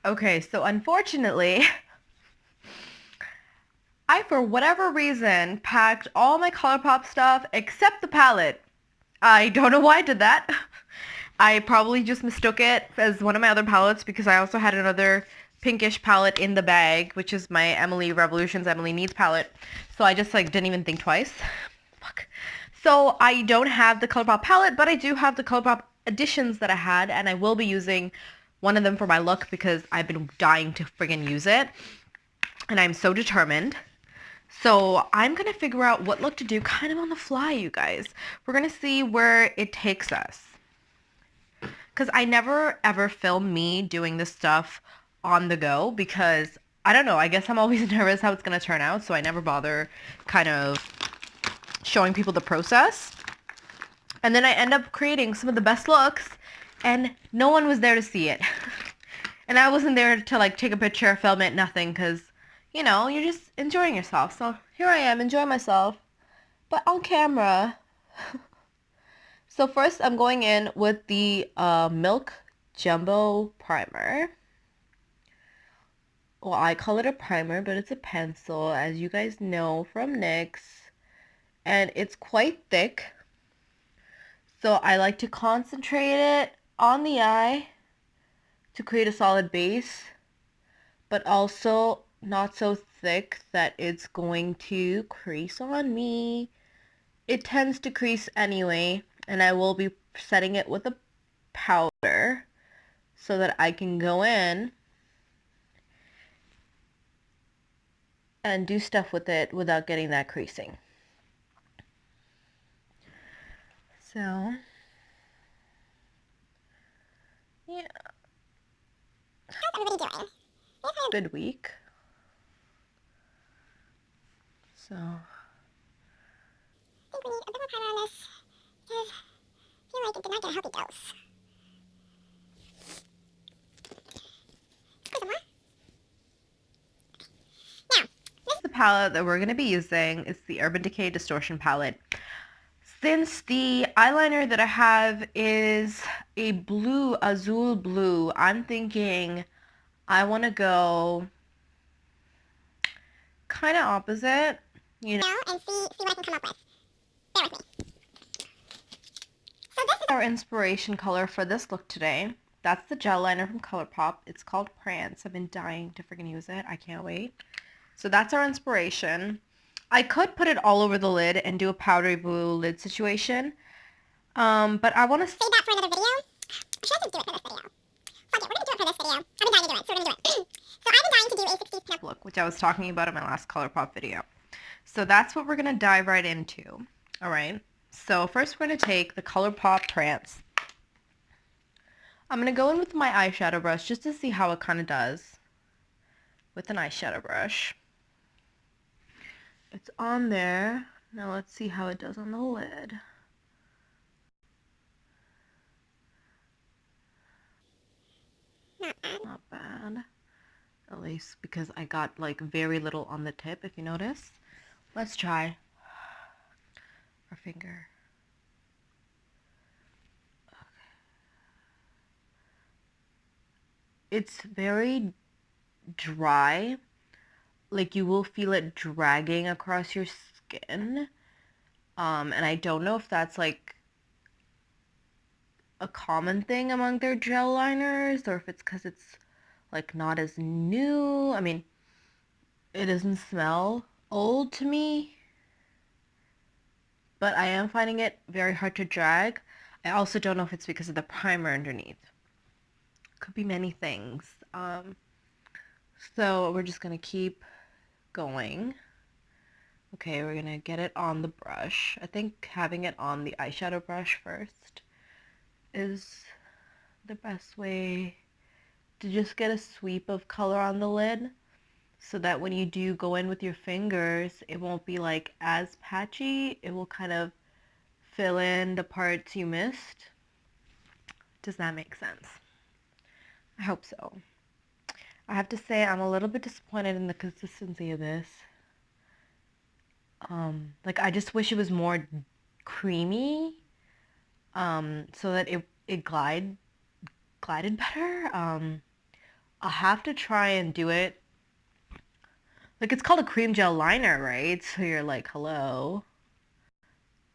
Okay, so unfortunately, I, for whatever reason, packed all my ColourPop stuff except the palette. I don't know why I did that. I probably just mistook it as one of my other palettes because I also had another pinkish palette in the bag, which is my Emily Revolutions, Emily Needs palette. So I just like didn't even think twice. Fuck. So I don't have the ColourPop palette, but I do have the ColourPop editions that I had, and I will be using one of them for my look because I've been dying to friggin' use it. And I'm so determined. So I'm going to figure out what look to do kind of on the fly, you guys. We're going to see where it takes us. Because I never ever film me doing this stuff on the go because, I don't know, I guess I'm always nervous how it's going to turn out. So I never bother kind of showing people the process. And then I end up creating some of the best looks and no one was there to see it. And I wasn't there to like take a picture, film it, nothing, because you know, you're just enjoying yourself. So here I am enjoying myself, but on camera. So first I'm going in with the Milk Jumbo Primer. Well, I call it a primer, but it's a pencil, as you guys know from NYX. And it's quite thick. So I like to concentrate it on the eye to create a solid base, but also not so thick that it's going to crease on me. It tends to crease anyway, and I will be setting it with a powder so that I can go in and do stuff with it without getting that creasing. So, yeah. How's everybody doing? Good week. So, I think we need a bit more powder on this because I feel like it did not get a healthy dose. Put some more. Now, the palette that we're going to be using is the Urban Decay Distortion palette. Since the eyeliner that I have is a blue, azul blue, I'm thinking I want to go kind of opposite, you know, and see what I can come up with. Bear with me. So this is our inspiration color for this look today. That's the gel liner from ColourPop. It's called Prance. I've been dying to freaking use it. I can't wait. So that's our inspiration. I could put it all over the lid and do a powdery blue lid situation. But I want to save that for another video. I should just do it for this video. Fuck it, we're gonna do it for this video. I've been dying to do it, so we're gonna do it. So I've been dying to do a 60s pin look, which I was talking about in my last ColourPop video. So that's what we're going to dive right into. All right. So first we're going to take the ColourPop Prance. I'm going to go in with my eyeshadow brush just to see how it kind of does with an eyeshadow brush. It's on there. Now let's see how it does on the lid. Not bad. At least because I got like very little on the tip, if you notice. Let's try our finger. It's very dry. Like you will feel it dragging across your skin. And I don't know if that's like a common thing among their gel liners or if it's because it's like not as new. I mean, it doesn't smell old to me, but I am finding it very hard to drag. I also don't know if it's because of the primer underneath. Could be many things. So we're just gonna keep going. Okay, we're gonna get it on the brush. I think having it on the eyeshadow brush first is the best way to just get a sweep of color on the lid so that when you do go in with your fingers, it won't be like as patchy. It will kind of fill in the parts you missed. Does that make sense? I hope so. I have to say I'm a little bit disappointed in the consistency of this. Like I just wish it was more creamy, so that it glided better. I'll have to try and do it. Like, it's called a cream gel liner, right? So you're like, hello,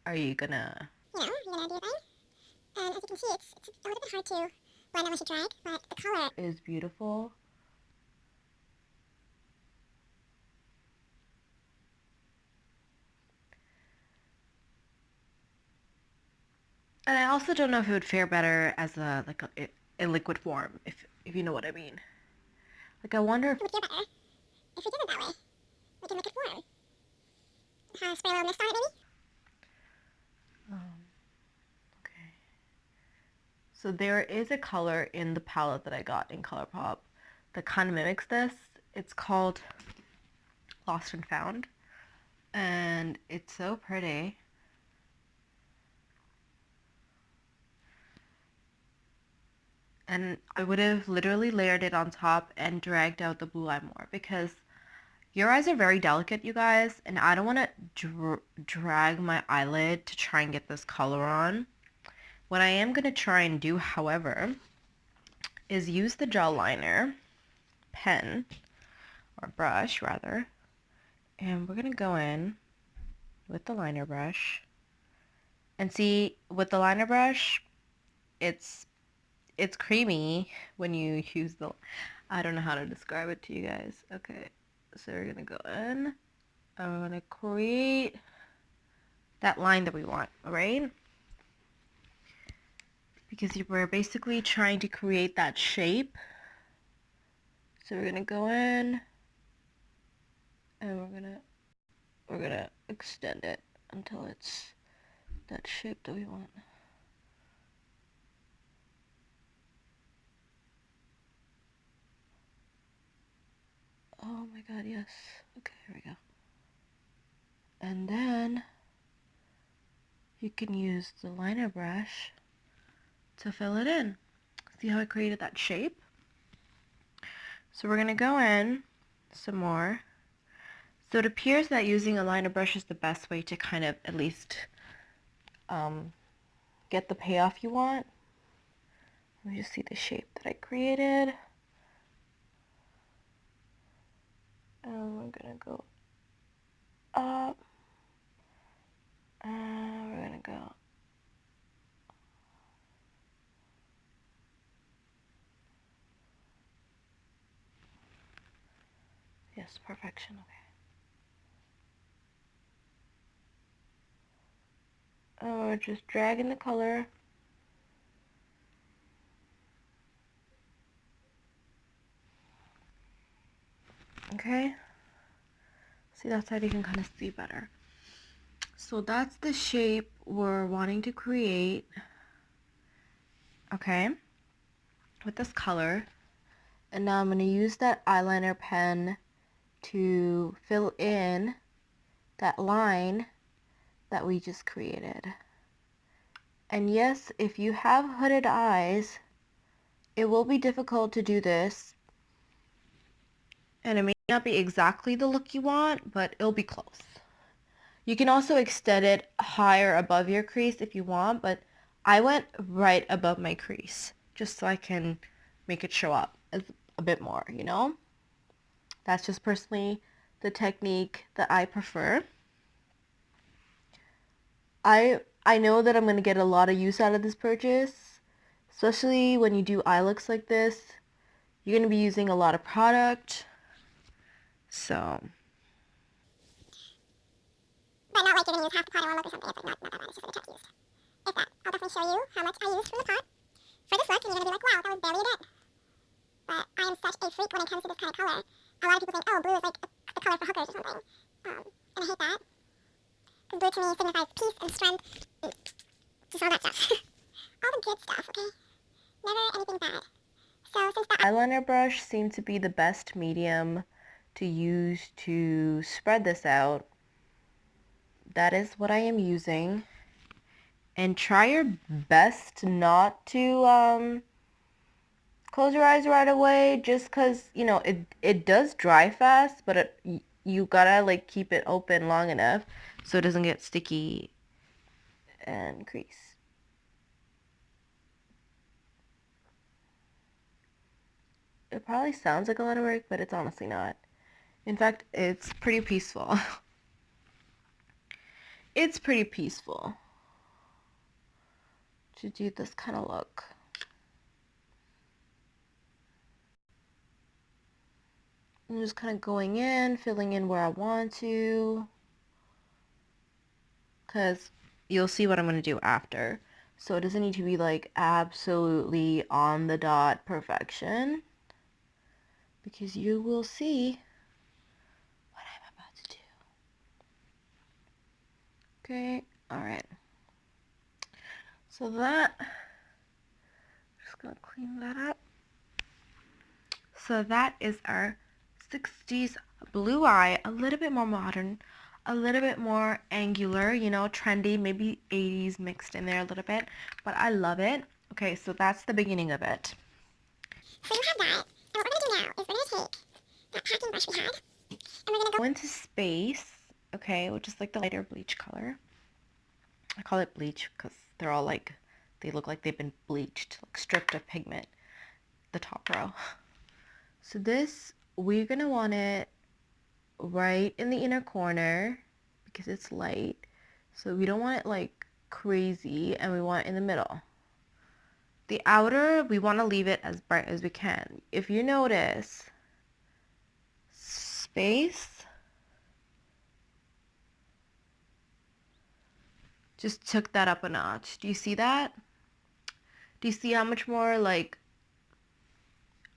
are you gonna... You're gonna do your thing. And as you can see, it's a little bit hard to blend unless you drag, but the color is beautiful. And I also don't know if it would fare better as a like a in liquid form, if you know what I mean. Like, I wonder if it would feel better if we did it that way, like in liquid form. Spray a little mist on it, maybe? okay. So there is a color in the palette that I got in ColourPop that kind of mimics this. It's called Lost and Found, and it's so pretty. And I would have literally layered it on top and dragged out the blue eye more because your eyes are very delicate, you guys, and I don't want to drag my eyelid to try and get this color on. What I am going to try and do, however, is use the gel liner pen, or brush rather, and we're going to go in with the liner brush. And see, with the liner brush, it's creamy when you use the... I don't know how to describe it to you guys. Okay, so we're going to go in, and we're going to create that line that we want, right? Because we're basically trying to create that shape. So we're gonna go in and we're gonna extend it until it's that shape that we want. Oh my god, yes. Okay, here we go. And then you can use the liner brush to fill it in. See how I created that shape? So we're gonna go in some more. So it appears that using a liner brush is the best way to kind of at least get the payoff you want. Let me just see the shape that I created. And we're gonna go up. And we're gonna go. Yes, perfection, okay. And we're just dragging the color. Okay. See, that side you can kind of see better. So that's the shape we're wanting to create. Okay. With this color. And now I'm going to use that eyeliner pen to fill in that line that we just created. And yes, if you have hooded eyes, it will be difficult to do this. And it may not be exactly the look you want, but it'll be close. You can also extend it higher above your crease if you want, but I went right above my crease just so I can make it show up as a bit more, you know? That's just personally the technique that I prefer. I know that I'm going to get a lot of use out of this purchase, especially when you do eye looks like this. You're going to be using a lot of product, so... But not like you're gonna use half the pot in one look or something. It's like not that bad. It's just like a check used. If that. I'll definitely show you how much I used from the pot for this look, and you're gonna be like, wow, that was barely a bit. But I am such a freak when it comes to this kind of color. A lot of people think, oh, blue is like the color for hookers or something. And I hate that. Because blue to me signifies peace and strength and just all that stuff. All the good stuff, okay? Never anything bad. So since the eyeliner brush seemed to be the best medium to use to spread this out. That is what I am using. And try your best not to close your eyes right away, just because, you know, it does dry fast, but you gotta like keep it open long enough so it doesn't get sticky and crease. It probably sounds like a lot of work, but it's honestly not. In fact, it's pretty peaceful. It's pretty peaceful to do this kind of look. I'm just kind of going in, filling in where I want to, because you'll see what I'm going to do after. So it doesn't need to be like absolutely on the dot perfection, because you will see what I'm about to do. Okay, all right. So that, just gonna clean that up. So that is our 60s blue eye, a little bit more modern, a little bit more angular, you know, trendy, maybe 80s mixed in there a little bit, but I love it. Okay, so that's the beginning of it. So you have that, and what we're going to do now is we're going to take that packing brush we had, and we're going to Go into space, okay, which is like the lighter bleach color. I call it bleach because they're all like, they look like they've been bleached, like stripped of pigment, the top row. So this, we're gonna want it right in the inner corner because it's light. So we don't want it like crazy, and we want it in the middle. The outer, we want to leave it as bright as we can. If you notice, space just took that up a notch. Do you see that? Do you see how much more like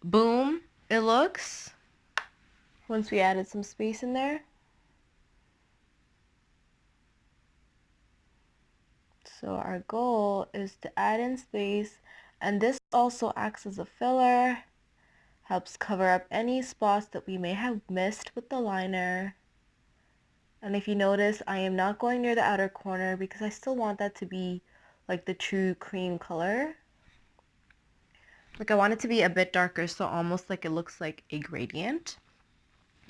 boom it looks once we added some space in there? So our goal is to add in space, and this also acts as a filler, helps cover up any spots that we may have missed with the liner. And if you notice, I am not going near the outer corner because I still want that to be like the true cream color. Like I want it to be a bit darker, so almost like it looks like a gradient.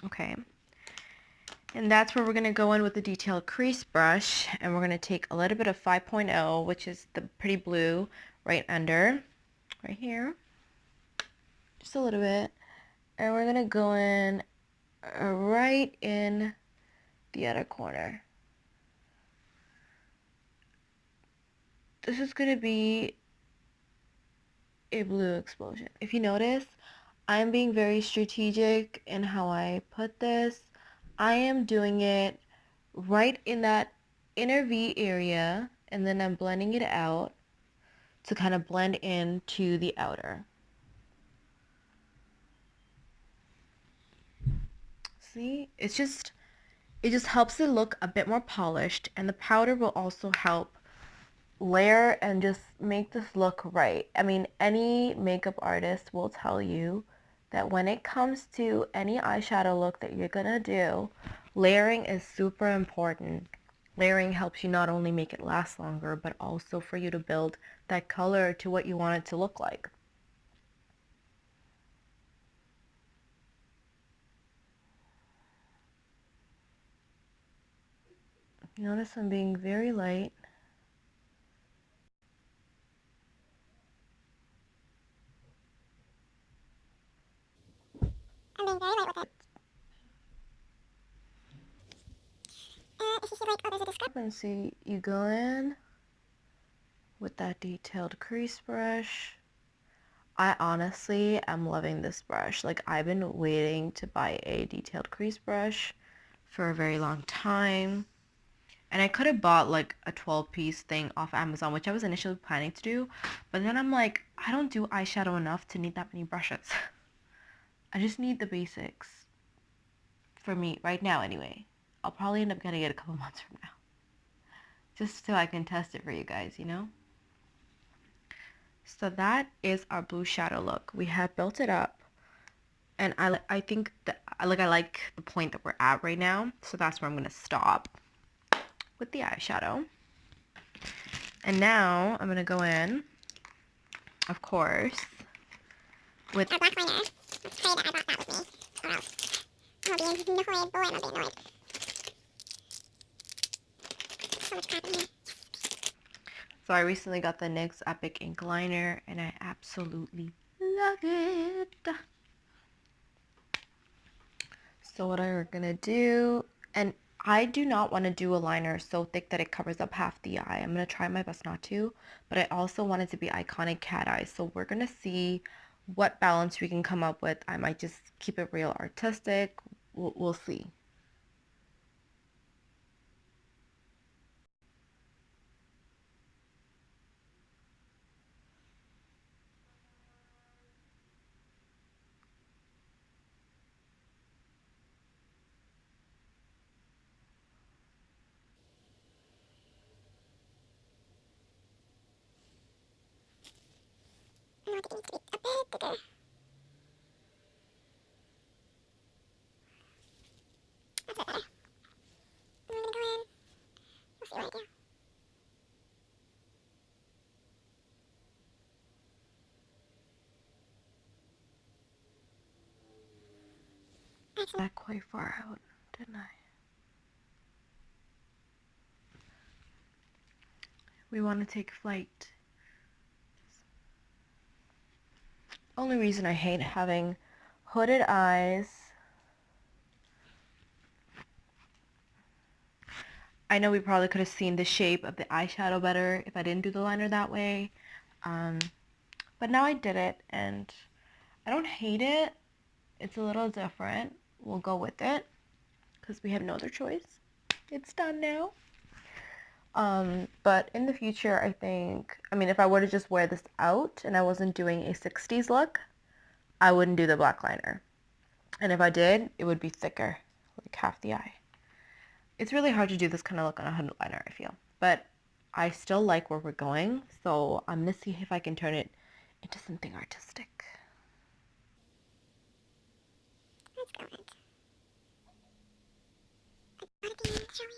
Okay. And that's where we're going to go in with the detailed crease brush, and we're going to take a little bit of 5.0, which is the pretty blue, right under, right here. Just a little bit. And we're going to go in right in the other corner. This is going to be a blue explosion. If you notice, I'm being very strategic in how I put this. I am doing it right in that inner V area, and then I'm blending it out to kind of blend into the outer. See, it just helps it look a bit more polished, and the powder will also help layer and just make this look right. I mean, any makeup artist will tell you that when it comes to any eyeshadow look that you're gonna do, layering is super important. Layering helps you not only make it last longer, but also for you to build that color to what you want it to look like. Notice I'm being very light. I'm being very light with it. If you feel like, oh, there's a discrepancy, you go in with that detailed crease brush. I honestly am loving this brush. Like, I've been waiting to buy a detailed crease brush for a very long time. And I could have bought like a 12-piece thing off Amazon, which I was initially planning to do. But then I'm like, I don't do eyeshadow enough to need that many brushes. I just need the basics. For me, right now anyway. I'll probably end up getting it a couple months from now. Just so I can test it for you guys, you know? So that is our blue shadow look. We have built it up, and I think that I like the point that we're at right now. So that's where I'm gonna stop with the eyeshadow. And now I'm gonna go in, of course, with a black liner. Let's pray that I brought that with me, or else I'm gonna be annoyed. Boy, I'm gonna be annoyed. So much crap in here. So I recently got the NYX Epic Ink Liner, and I absolutely love it. So what I'm gonna do, and I do not want to do a liner so thick that it covers up half the eye. I'm gonna try my best not to, but I also want it to be iconic cat eyes. So we're gonna see what balance we can come up with. I might just keep it real artistic. We'll see. I think it needs to be a bit bigger. That's a bit better. I'm gonna go in. We'll see what I do. Excellent. That quite far out, didn't I? We want to take flight. Only reason I hate having hooded eyes. I know we probably could have seen the shape of the eyeshadow better if I didn't do the liner that way. But now I did it and I don't hate it. It's a little different. We'll go with it because we have no other choice. It's done now. But in the future, I think, I mean, if I were to just wear this out and I wasn't doing a 60s look, I wouldn't do the black liner. And if I did, it would be thicker, like half the eye. It's really hard to do this kind of look on a hooded liner, I feel. But I still like where we're going, so I'm gonna see if I can turn it into something artistic. Let's go with it. Like, not again, shall we?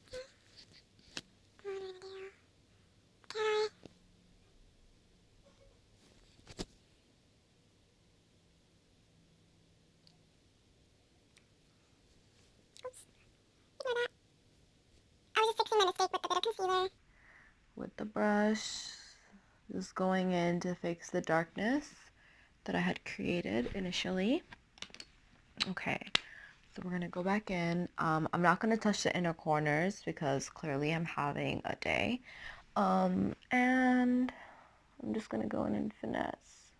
Okay. What am I gonna do? Cat eye. Oops. Ignore that. I was just fixing my mistake with the bit of concealer. With the brush, just going in to fix the darkness that I had created initially. Okay, so we're gonna go back in. I'm not gonna touch the inner corners because clearly I'm having a day. And I'm just gonna go in and finesse.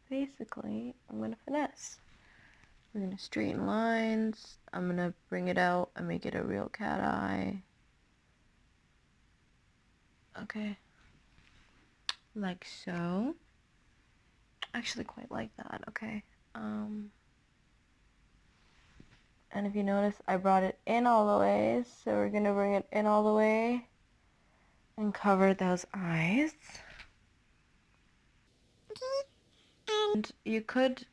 Basically, I'm gonna finesse. We're gonna straighten lines. I'm gonna bring it out and make it a real cat eye. Okay. Like so. Actually quite like that, okay. And if you notice, I brought it in all the way, so we're gonna bring it in all the way and cover those eyes. Okay. And you could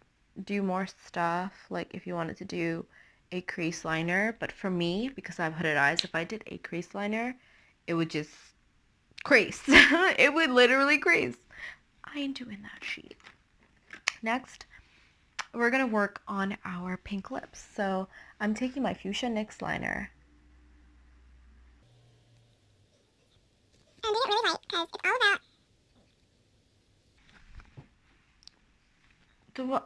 do more stuff, like if you wanted to do a crease liner, but for me, because I have hooded eyes, if I did a crease liner, it would just crease. It would literally crease. I ain't doing that shit. Next, we're gonna work on our pink lips. So I'm taking my Fuchsia NYX liner. And do it really light because it's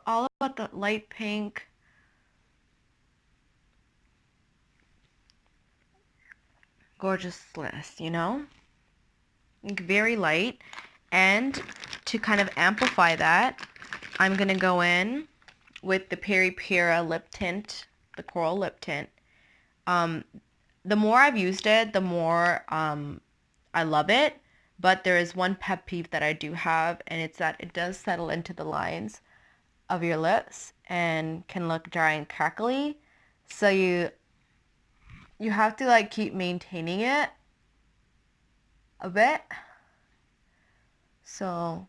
All about the light pink. Gorgeousness, you know? Like very light. And to kind of amplify that, I'm gonna go in with the Peri Pera lip tint, the coral lip tint. The more I've used it, the more I love it. But there is one pet peeve that I do have, and it's that it does settle into the lines of your lips and can look dry and crackly. So you have to like keep maintaining it a bit. So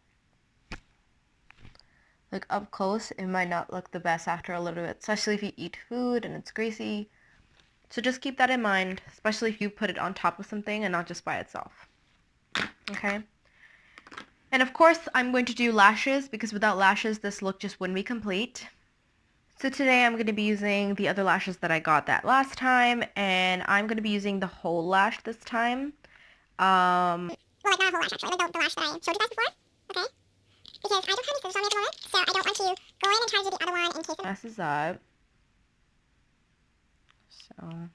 like up close, it might not look the best after a little bit, especially if you eat food and it's greasy. So just keep that in mind, especially if you put it on top of something and not just by itself. Okay? And of course, I'm going to do lashes because without lashes, this look just wouldn't be complete. So today I'm going to be using the other lashes that I got that last time, and I'm going to be using the whole lash this time. Well, like not a whole lash actually, like the lash that I showed you guys before. Okay. Because I don't have any scissors on me at the moment, so I don't want to go in and try to do the other one and messes up. So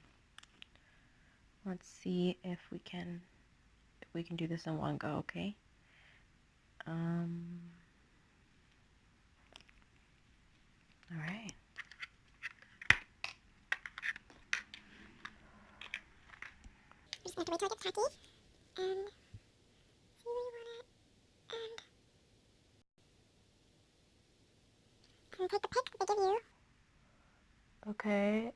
let's see if we can do this in one go, okay? All right. Just gonna have to wait till it gets tacky and see where you want it and take the pick that they give you. Okay.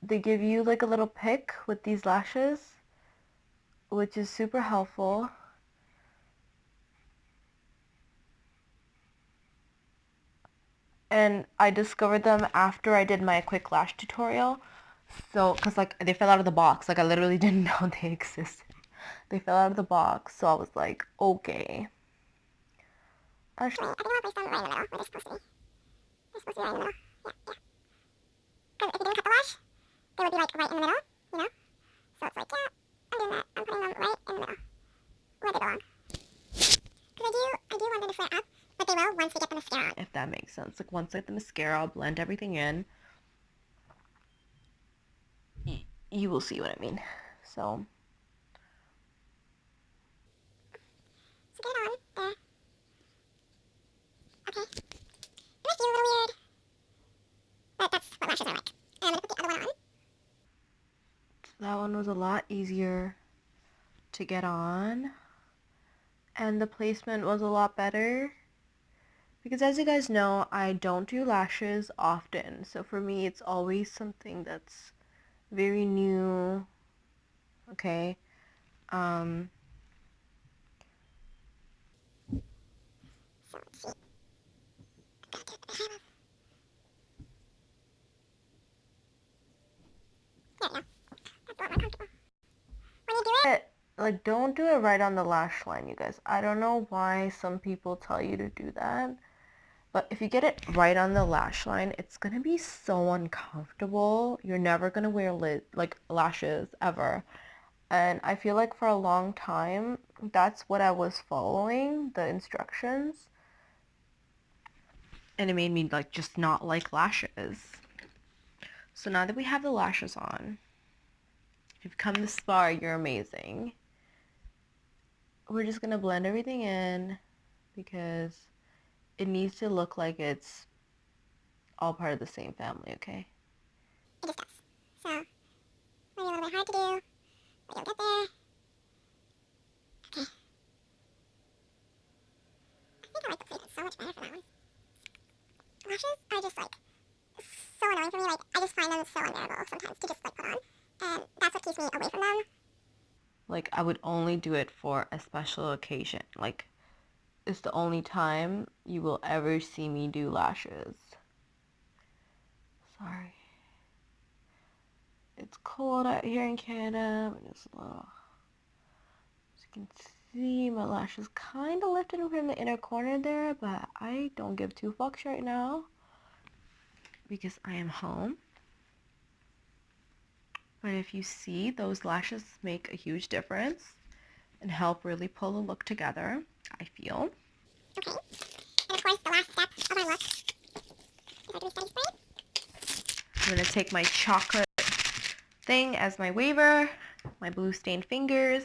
They give you like a little pick with these lashes, which is super helpful. And I discovered them after I did my quick lash tutorial. So, cause like they fell out of the box. Like I literally didn't know they existed. They fell out of the box, so I was like, okay. I think I want to place them right in the middle where they're supposed to be. They're supposed to be right in the middle. Yeah. Because if you didn't cut the lash, they would be like right in the middle, you know? So it's like, yeah, I'm doing that. I'm putting them right in the middle where they belong. Because I do want them to flare up, but they will once we get the mascara on. If that makes sense. Like once I get the mascara, I'll blend everything in. You will see what I mean. So get it on there. Okay. It might feel a little weird, but that's what lashes are like. And I'm going to put the other one on. that one was a lot easier to get on. And the placement was a lot better. Because as you guys know, I don't do lashes often. So for me, it's always something that's very new. Okay. So let's see. There we go. That's a lot more comfortable. When you do it, Like don't do it right on the lash line, you guys. I don't know why some people tell you to do that. But if you get it right on the lash line, it's gonna be so uncomfortable. You're never gonna wear like lashes ever. And I feel like for a long time, that's what I was following, the instructions. And it made me like just not like lashes. So now that we have the lashes on, if you've come this far, you're amazing. We're just gonna blend everything in because it needs to look like it's all part of the same family, okay? it just does. So, might be a little bit hard to do, but you'll get there. Okay. I think I like the placement so much better for that one. Lashes are just like so annoying for me. Like I just find them so unbearable sometimes to just like put on, and that's what keeps me away from them. Like I would only do it for a special occasion. Like it's the only time you will ever see me do lashes. Sorry. It's cold out here in Canada. And it's a little, as you can see, my lashes kind of lifted from the inner corner there, but I don't give two fucks right now because I am home. But if you see, those lashes make a huge difference and help really pull the look together, I feel. Okay. And of course, the last step of our look is our dewy study spray. I'm going to take my chocolate thing as my waver, my blue stained fingers,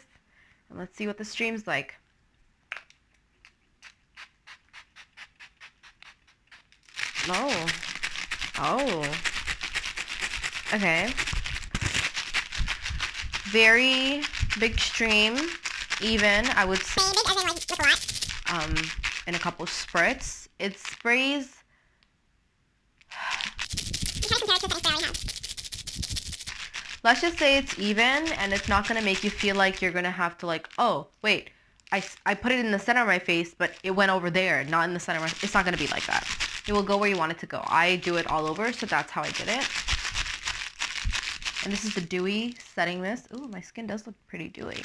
and let's see what the stream's like. Oh. Oh. Okay. Very big stream, even, I would say, Big as in like with a lot. In a couple spritz. It sprays. You try to compare it to the spray I already have. Let's just say it's even, and it's not going to make you feel like you're going to have to like, oh, wait, I put it in the center of my face, but it went over there, not in the center of my face. It's not going to be like that. It will go where you want it to go. I do it all over, so that's how I did it. And this is the dewy setting mist. Ooh, my skin does look pretty dewy.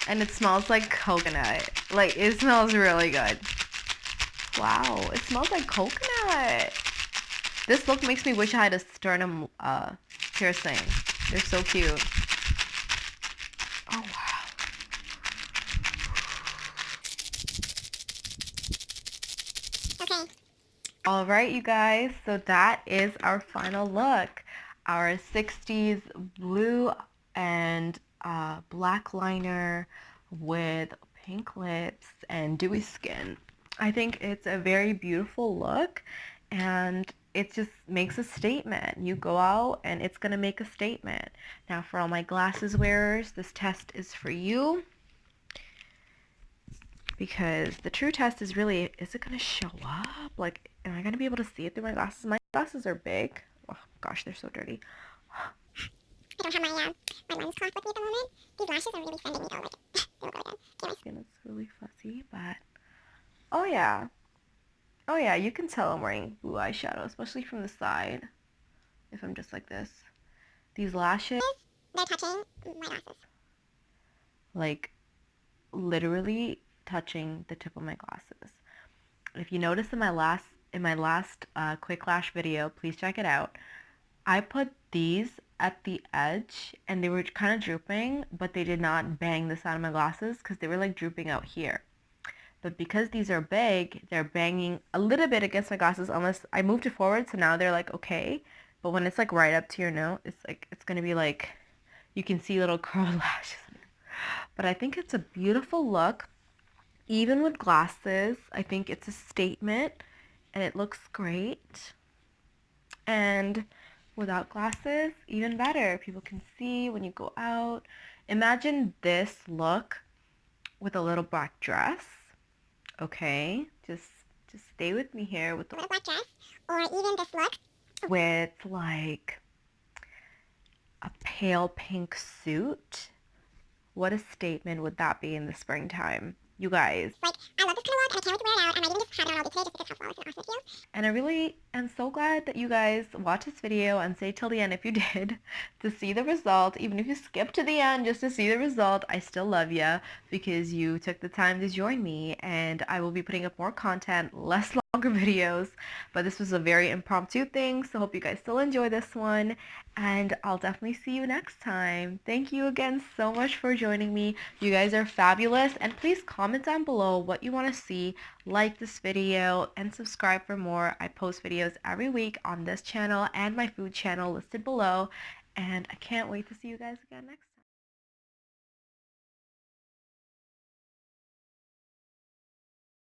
And it smells like coconut. Like, it smells really good. Wow, it smells like coconut. This look makes me wish I had a sternum piercing. They're so cute. Oh, wow. All right, you guys, so that is our final look. Our 60s blue and black liner with pink lips and dewy skin. I think it's a very beautiful look and it just makes a statement. You go out and it's going to make a statement. Now for all my glasses wearers, this test is for you because the true test is really, is it going to show up? Like, am I going to be able to see it through my glasses? My glasses are big. Oh gosh, they're so dirty. I don't have my lens cloth with me at the moment. These lashes are really sending me though. Like, they look really good. Anyways. Skin is really fuzzy, but oh yeah. Oh yeah, you can tell I'm wearing blue eyeshadow, especially from the side. If I'm just like this. These lashes, They're touching my glasses. like literally touching the tip of my glasses. If you notice in my last quick lash video, please check it out. I put these at the edge and they were kind of drooping, but they did not bang the side of my glasses because they were like drooping out here. But because these are big, they're banging a little bit against my glasses unless I moved it forward, so now they're like okay. But when it's like right up to your nose, it's like it's gonna be like you can see little curled lashes. But I think it's a beautiful look. Even with glasses, I think it's a statement and it looks great. And without glasses, even better. People can see when you go out. Imagine this look with a little black dress. Okay, just stay with me here with A little black dress, or even this look. with like a pale pink suit. What a statement would that be in the springtime? You guys. Like, I love this kind of look, and I can't wait to wear it out, and I didn't just have it on all day today just because how flawless and awesome it feels. And I really am so glad that you guys watched this video and stayed till the end if you did to see the result. Even if you skipped to the end just to see the result, I still love you because you took the time to join me and I will be putting up more content, less longer videos. But this was a very impromptu thing, so hope you guys still enjoy this one and I'll definitely see you next time. Thank you again so much for joining me. You guys are fabulous and please comment down below what you want to see. Like this video and subscribe for more. I post videos every week on this channel and my food channel listed below and I can't wait to see you guys again next time.